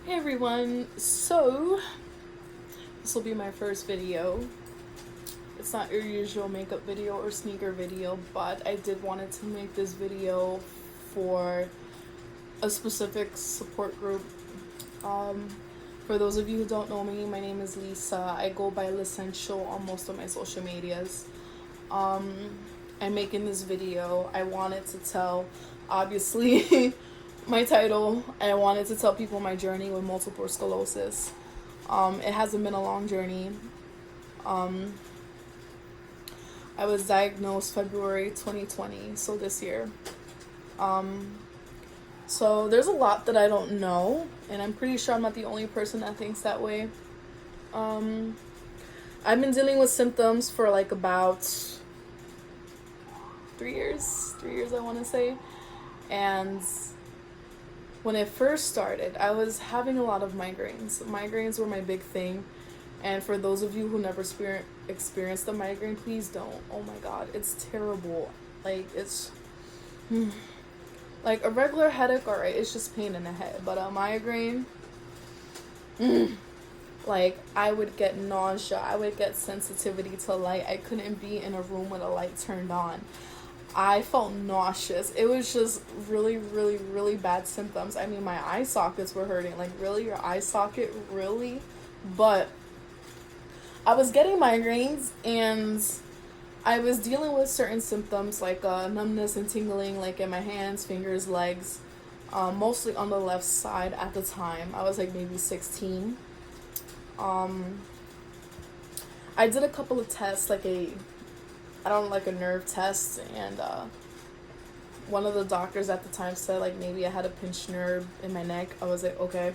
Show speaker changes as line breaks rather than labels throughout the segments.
Hey everyone, so this will be my first video. It's not your usual makeup video or sneaker video, but I did wanted to make this video for a specific support group. For those of you who don't know me, my name is Lisa. I go by L'Essential on most of my social medias. I'm making this video. I wanted to tell, obviously, my title, I wanted to tell people my journey with multiple sclerosis. It hasn't been a long journey. I was diagnosed February 2020, so this year. So there's a lot that I don't know, and I'm pretty sure I'm not the only person that thinks that way. I've been dealing with symptoms for like about 3 years I want to say, and when it first started, I was having a lot of migraines. Migraines were my big thing. And for those of you who never experienced a migraine, please don't. Oh my god, it's terrible. Like, it's like a regular headache, alright, it's just pain in the head. But a migraine, like, I would get nausea. I would get sensitivity to light. I couldn't be in a room with a light turned on. I felt nauseous. It was just really, really, really bad symptoms. I mean, my eye sockets were hurting. Like, really? Your eye socket? Really? But I was getting migraines, and I was dealing with certain symptoms like numbness and tingling, like in my hands, fingers, legs, mostly on the left side at the time. I was like maybe 16. I did a couple of tests, like a nerve test, and one of the doctors at the time said like maybe I had a pinched nerve in my neck. I was like, okay.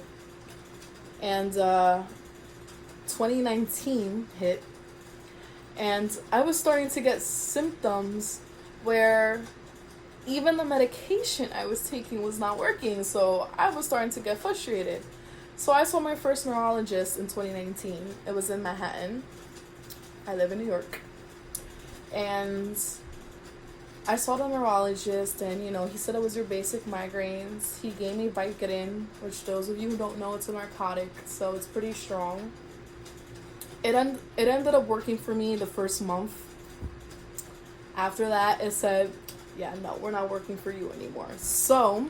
And 2019 hit, and I was starting to get symptoms where even the medication I was taking was not working, so I was starting to get frustrated. So I saw my first neurologist in 2019. It was in Manhattan. I live in New York. And I saw the neurologist, and he said it was your basic migraines. He gave me Vicodin, which those of you who don't know, it's a narcotic, so it's pretty strong. It ended up working for me the first month. After that, it said, yeah, no, we're not working for you anymore. So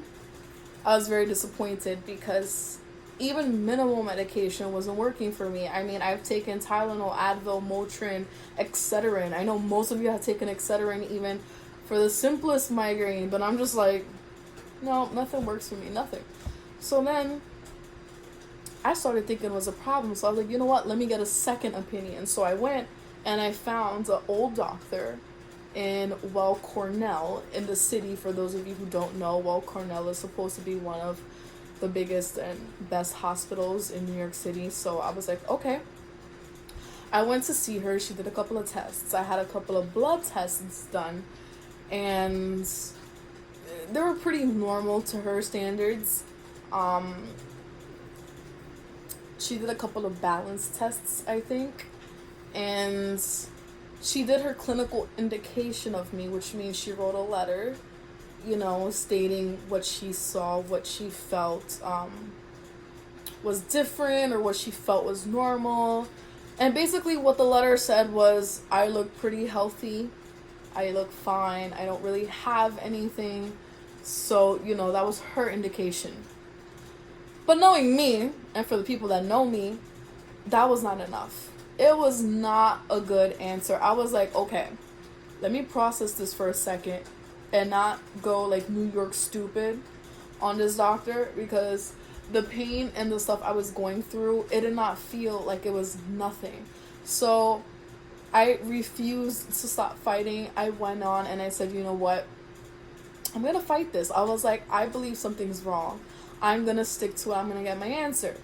I was very disappointed because even minimal medication wasn't working for me. I mean, I've taken Tylenol, Advil, Motrin, Excedrin. I know most of you have taken Excedrin even for the simplest migraine, but I'm just like, no, nothing works for me, nothing. So then I started thinking it was a problem. So I was like, you know what? Let me get a second opinion. So I went and I found an old doctor in Well Cornell in the city. For those of you who don't know, Well Cornell is supposed to be one of the biggest and best hospitals in New York City. So I was like, okay. I went to see her. She did a couple of tests. I had a couple of blood tests done, and they were pretty normal to her standards. She did a couple of balance tests, I think, and she did her clinical indication of me, which means she wrote a letter, stating what she saw, what she felt was different, or what she felt was normal. And basically what the letter said was, I look pretty healthy, I look fine, I don't really have anything. So, that was her indication. But knowing me, and for the people that know me, that was not enough. It was not a good answer. I was like, okay, let me process this for a second and not go like New York stupid on this doctor, because the pain and the stuff I was going through, it did not feel like it was nothing. So I refused to stop fighting. I went on and I said, you know what? I'm going to fight this. I was like, I believe something's wrong. I'm going to stick to it. I'm going to get my answer.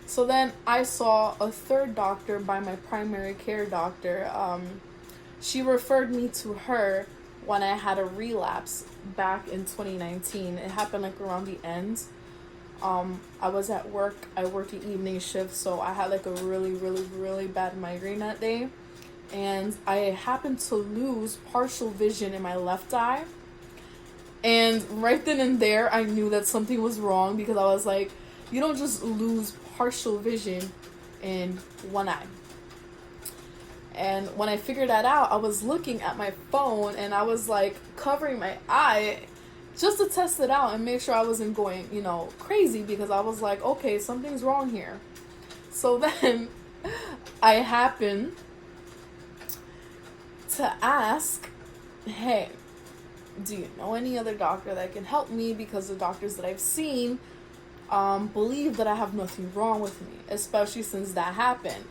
So then I saw a third doctor by my primary care doctor. She referred me to her when I had a relapse back in 2019. It happened like around the end. I was at work. I worked the evening shift, so I had like a really, really, really bad migraine that day. And I happened to lose partial vision in my left eye. And right then and there, I knew that something was wrong, because I was like, You don't just lose partial vision in one eye. And when I figured that out, I was looking at my phone and I was like covering my eye just to test it out and make sure I wasn't going, crazy, because I was like, okay, something's wrong here. So then I happened to ask, hey, do you know any other doctor that can help me? Because the doctors that I've seen believe that I have nothing wrong with me, especially since that happened.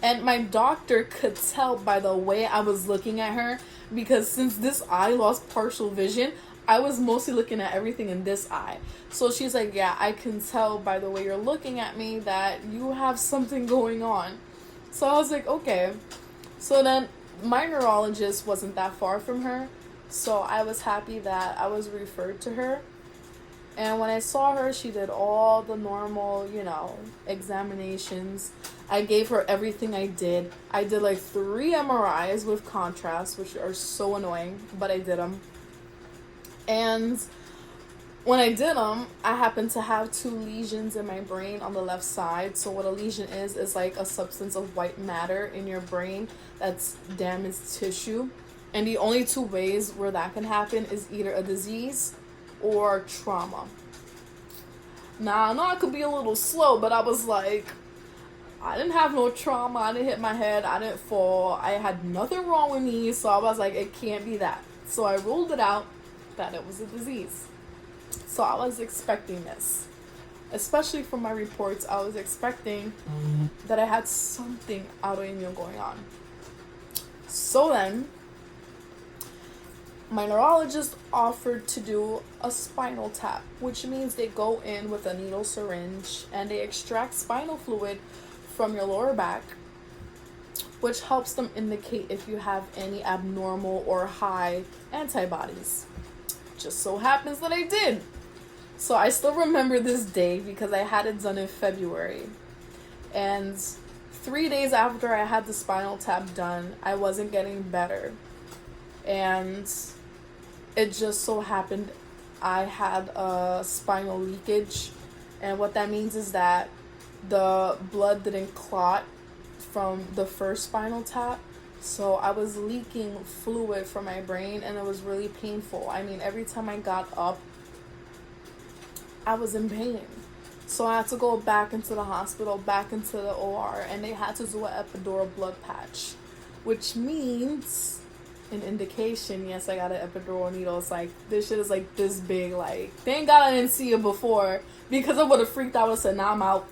And my doctor could tell by the way I was looking at her, because since this eye lost partial vision, I was mostly looking at everything in this eye. So she's like, yeah, I can tell by the way you're looking at me that you have something going on. So I was like, okay. So then my neurologist wasn't that far from her, so I was happy that I was referred to her. And when I saw her, she did all the normal, examinations. I gave her everything I did. I did like 3 MRIs with contrast, which are so annoying, but I did them. And when I did them, I happened to have 2 lesions in my brain on the left side. So what a lesion is like a substance of white matter in your brain that's damaged tissue. And the only 2 ways where that can happen is either a disease or trauma. Now, I know I could be a little slow, but I was like, I didn't have no trauma. I didn't hit my head. I didn't fall. I had nothing wrong with me. So I was like, it can't be that. So I ruled it out that it was a disease. So I was expecting this. Especially from my reports, I was expecting that I had something autoimmune going on. So then, my neurologist offered to do a spinal tap, which means they go in with a needle syringe and they extract spinal fluid from your lower back, which helps them indicate if you have any abnormal or high antibodies. Just so happens that I did. So I still remember this day because I had it done in February. And 3 days after I had the spinal tap done, I wasn't getting better. And it just so happened I had a spinal leakage. And what that means is that the blood didn't clot from the first spinal tap. So I was leaking fluid from my brain and it was really painful. I mean, every time I got up, I was in pain. So I had to go back into the hospital, back into the OR, and they had to do an epidural blood patch, which means an indication, yes, I got an epidural needle. It's like, this shit is like this big. Like, thank God I didn't see it before, because I would have freaked out. I would have said, nah, I'm out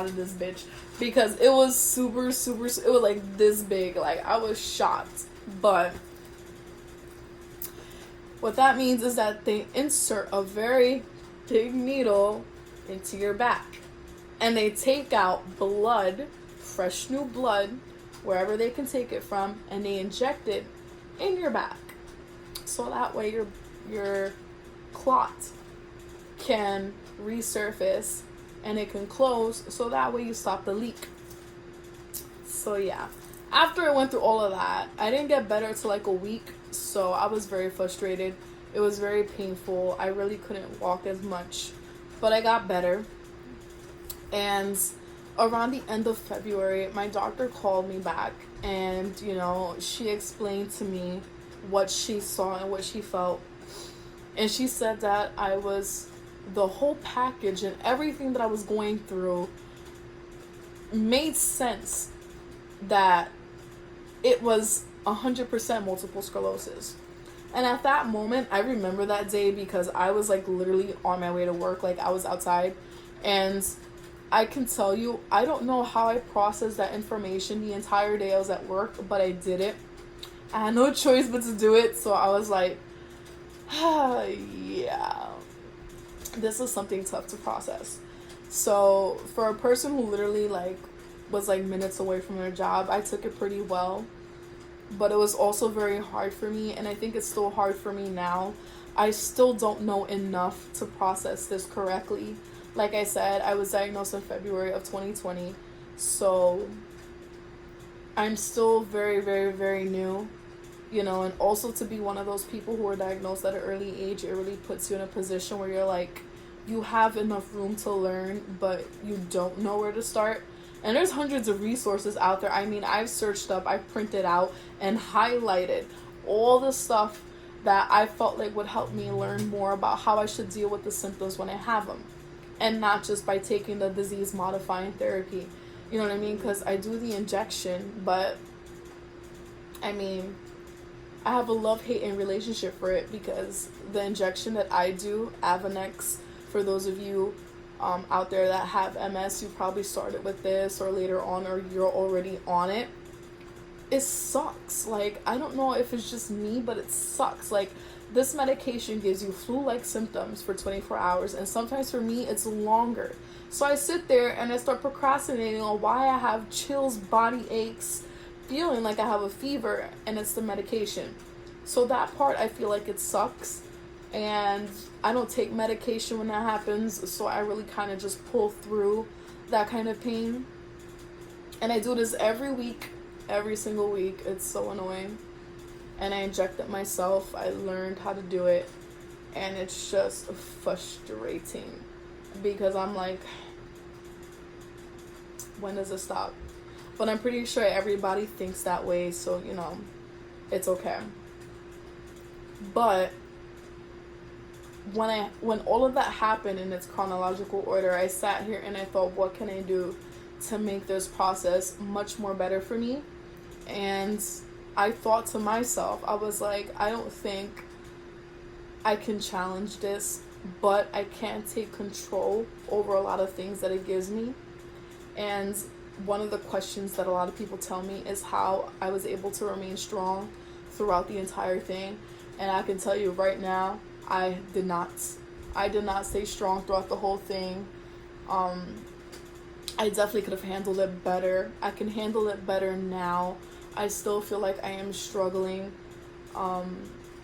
of this bitch. Because it was super, it was like this big. Like, I was shocked. But what that means is that they insert a very big needle into your back. And they take out blood, fresh new blood, wherever they can take it from, and they inject it in your back. So that way your clot can resurface and it can close, so that way you stop the leak. So yeah, after I went through all of that, I didn't get better till like a week, so I was very frustrated. It was very painful. I really couldn't walk as much, but I got better. And around the end of February, my doctor called me back and, she explained to me what she saw and what she felt. And she said that the whole package and everything that I was going through made sense, that it was 100% multiple sclerosis. And at that moment, I remember that day because I was like literally on my way to work. Like, I was outside, and I can tell you, I don't know how I processed that information the entire day I was at work, but I did it. I had no choice but to do it. So I was like, yeah, this is something tough to process. So for a person who literally was minutes away from their job, I took it pretty well. But it was also very hard for me, and I think it's still hard for me now. I still don't know enough to process this correctly. Like I said, I was diagnosed in February of 2020, so I'm still very, very, very new, and also to be one of those people who are diagnosed at an early age, it really puts you in a position where you're like, you have enough room to learn, but you don't know where to start. And there's hundreds of resources out there. I mean, I've searched up, I've printed out, and highlighted all the stuff that I felt like would help me learn more about how I should deal with the symptoms when I have them. And not just by taking the disease modifying therapy. You know what I mean? Because I do the injection, but I mean, I have a love-hating relationship for it, because the injection that I do, Avonex, for those of you out there that have MS, you probably started with this or later on, or you're already on it. It sucks. Like, I don't know if it's just me, but it sucks. Like, this medication gives you flu-like symptoms for 24 hours, and sometimes for me, it's longer. So I sit there and I start procrastinating on why I have chills, body aches, feeling like I have a fever, and it's the medication. So that part, I feel like it sucks. And I don't take medication when that happens, so I really kind of just pull through that kind of pain. And I do this every week, every single week. It's so annoying. And I inject it myself. I learned how to do it, and it's just frustrating, because I'm like, when does it stop? But I'm pretty sure everybody thinks that way, so, you know, it's okay. But when all of that happened in its chronological order, I sat here and I thought, what can I do to make this process much more better for me? And I thought to myself, I was like, I don't think I can challenge this, but I can take control over a lot of things that it gives me. And one of the questions that a lot of people tell me is how I was able to remain strong throughout the entire thing. And I can tell you right now, I did not stay strong throughout the whole thing. I definitely could have handled it better. I can handle it better now. I still feel like I am struggling on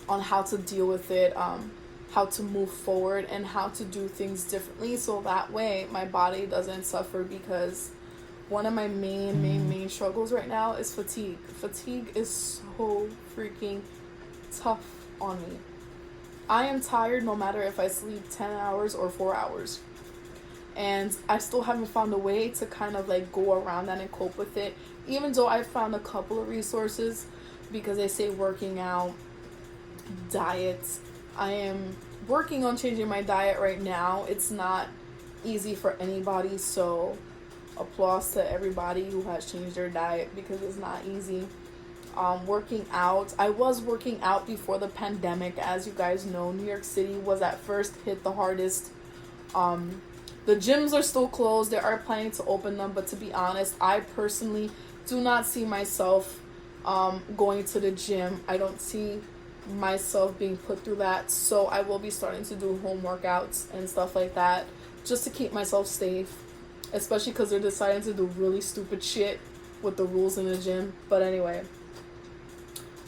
how to deal with it, how to move forward, and how to do things differently, so that way my body doesn't suffer. Because one of my main struggles right now is fatigue. Fatigue is so freaking tough on me. I am tired no matter if I sleep 10 hours or 4 hours. And I still haven't found a way to kind of like go around that and cope with it. Even though I've found a couple of resources, because they say working out, diet. I am working on changing my diet right now. It's not easy for anybody, so applause to everybody who has changed their diet, because it's not easy. Working out. I was working out before the pandemic. As you guys know, New York City was at first hit the hardest. The gyms are still closed. They are planning to open them, but to be honest, I personally do not see myself going to the gym. I don't see myself being put through that, so I will be starting to do home workouts and stuff like that, just to keep myself safe, especially because they're deciding to do really stupid shit with the rules in the gym. But anyway,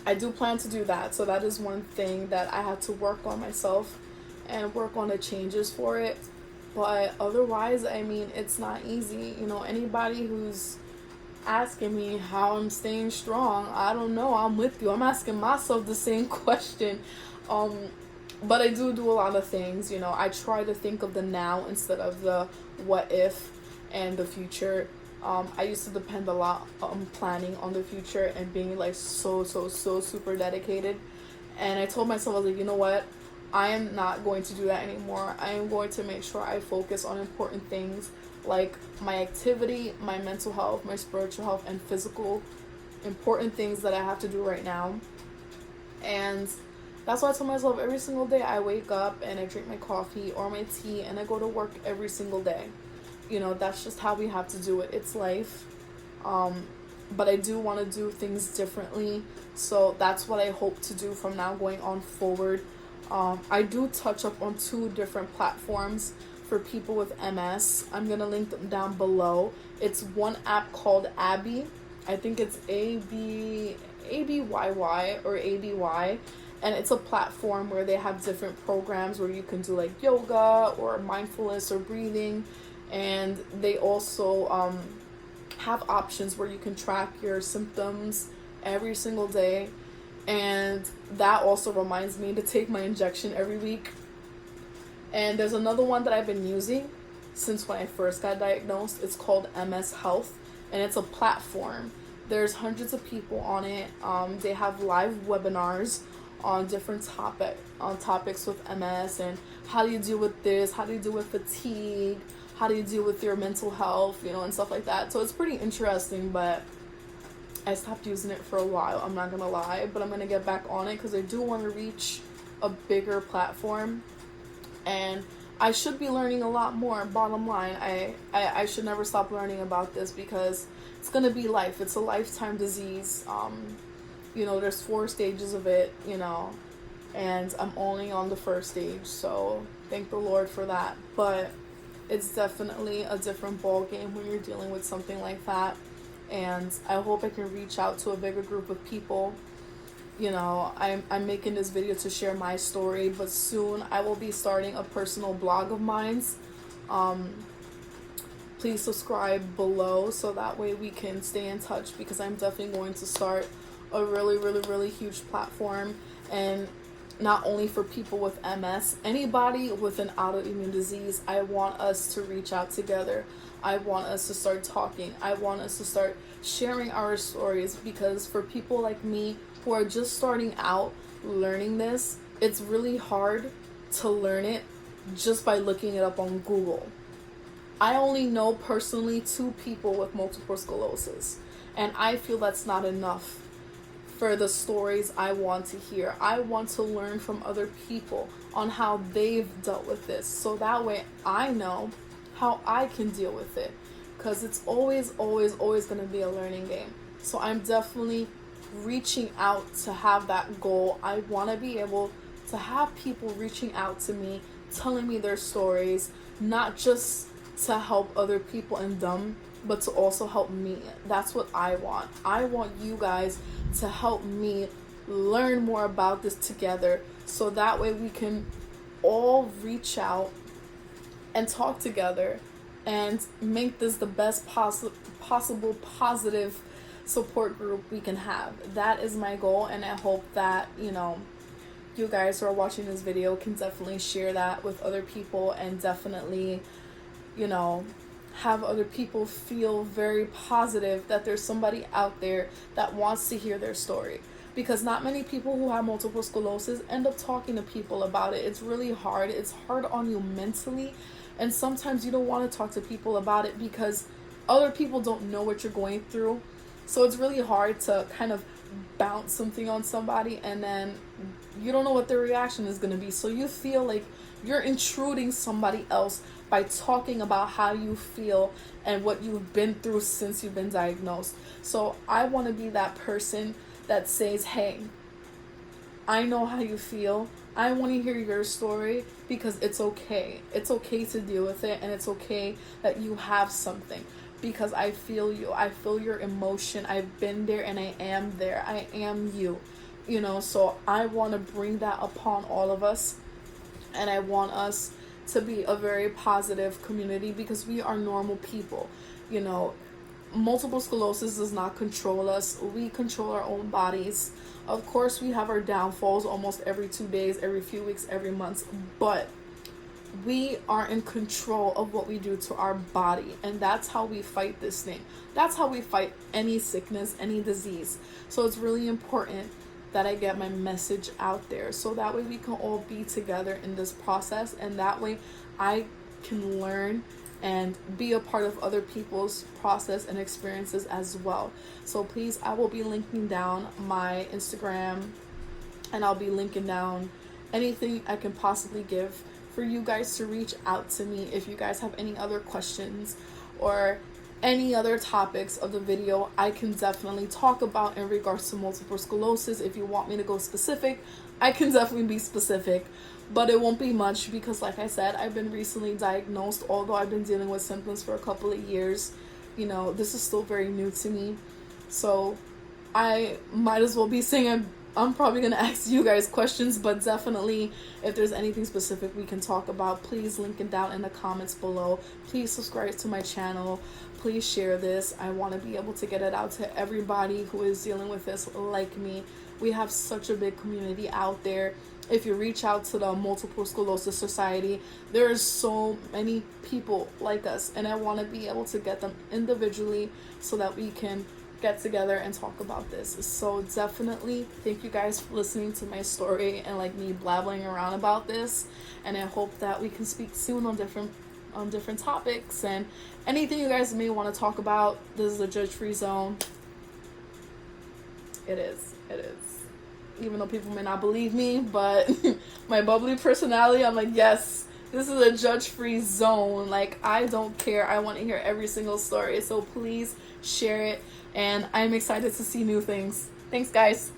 I do plan to do that. So that is one thing that I have to work on myself and work on the changes for it. But otherwise, I mean, it's not easy. You know, anybody who's asking me how I'm staying strong, I don't know. I'm with you. I'm asking myself the same question. But I do a lot of things. You know, I try to think of the now instead of the what if and the future. I used to depend a lot on planning on the future and being like so super dedicated. And I told myself, I was like, you know what? I am not going to do that anymore. I am going to make sure I focus on important things like my activity, my mental health, my spiritual health, and physical important things that I have to do right now. And that's why I tell myself every single day I wake up and I drink my coffee or my tea and I go to work every single day. You know, that's just how we have to do it. It's life. But I do want to do things differently. So that's what I hope to do from now going on forward. I do touch up on 2 different platforms for people with MS. I'm going to link them down below. It's one app called Abby. I think it's ABYY or ABY. And it's a platform where they have different programs where you can do like yoga or mindfulness or breathing. And they also have options where you can track your symptoms every single day. And that also reminds me to take my injection every week. And there's another one that I've been using since when I first got diagnosed. It's called MS Health, and it's a platform. There's hundreds of people on it. They have live webinars on different topics with MS, and how do you deal with this, how do you deal with fatigue, how do you deal with your mental health, and stuff like that. So it's pretty interesting, but I stopped using it for a while, I'm not gonna lie, but I'm gonna get back on it because I do want to reach a bigger platform, and I should be learning a lot more. Bottom line, I should never stop learning about this because it's gonna be life. It's a lifetime disease. There's 4 stages of it, and I'm only on the first stage, so thank the Lord for that. But it's definitely a different ball game when you're dealing with something like that, and I hope I can reach out to a bigger group of people. I'm making this video to share my story, but soon I will be starting a personal blog of mine. Please subscribe below so that way we can stay in touch, because I'm definitely going to start a really, really, really huge platform, and not only for people with MS, anybody with an autoimmune disease. I want us to reach out together. I want us to start talking. I want us to start sharing our stories, because for people like me who are just starting out learning this, it's really hard to learn it just by looking it up on Google. I only know personally 2 people with multiple sclerosis, and I feel that's not enough for the stories I want to hear. I want to learn from other people on how they've dealt with this, so that way I know how I can deal with it, because it's always going to be a learning game. So I'm definitely reaching out to have that goal. I want to be able to have people reaching out to me, telling me their stories, not just to help other people and them, but to also help me. That's what I want. I want you guys to help me learn more about this together, so that way we can all reach out and talk together and make this the best possible positive support group we can have. That is my goal, and I hope that you guys who are watching this video can definitely share that with other people, and definitely have other people feel very positive that there's somebody out there that wants to hear their story, because not many people who have multiple sclerosis end up talking to people about it. It's really hard. It's hard on you mentally, and sometimes you don't want to talk to people about it because other people don't know what you're going through. So it's really hard to kind of bounce something on somebody, and then you don't know what their reaction is going to be, so you feel like you're intruding somebody else by talking about how you feel and what you've been through since you've been diagnosed. So I want to be that person that says, hey, I know how you feel. I want to hear your story, because it's okay. It's okay to deal with it, and it's okay that you have something, because I feel you. I feel your emotion. I've been there, and I am there. I am you. So I want to bring that upon all of us, and I want us to be a very positive community, because we are normal people. Multiple sclerosis does not control us. We control our own bodies. Of course, we have our downfalls almost every 2 days, every few weeks, every month, but we are in control of what we do to our body, and that's how we fight this thing. That's how we fight any sickness, any disease. So it's really important that I get my message out there, so that way we can all be together in this process, and that way I can learn and be a part of other people's process and experiences as well. So please, I will be linking down my Instagram, and I'll be linking down anything I can possibly give for you guys to reach out to me if you guys have any other questions or any other topics of the video I can definitely talk about in regards to multiple sclerosis. If you want me to go specific, I can definitely be specific, but it won't be much, because like I said, I've been recently diagnosed. Although I've been dealing with symptoms for a couple of years, this is still very new to me, so I might as well be saying I'm probably going to ask you guys questions, but definitely if there's anything specific we can talk about, please link it down in the comments below. Please subscribe to my channel. Please share this. I want to be able to get it out to everybody who is dealing with this like me. We have such a big community out there, if you reach out to the Multiple Sclerosis Society, there is so many people like us, and I want to be able to get them individually so that we can get together and talk about this. So definitely thank you guys for listening to my story and like me blabbling around about this, and I hope that we can speak soon on different topics and anything you guys may want to talk about. This is a judge-free zone. It is even though people may not believe me, but my bubbly personality, I'm like, yes, this is a judge-free zone. Like, I don't care. I want to hear every single story. So please share it. And I'm excited to see new things. Thanks, guys.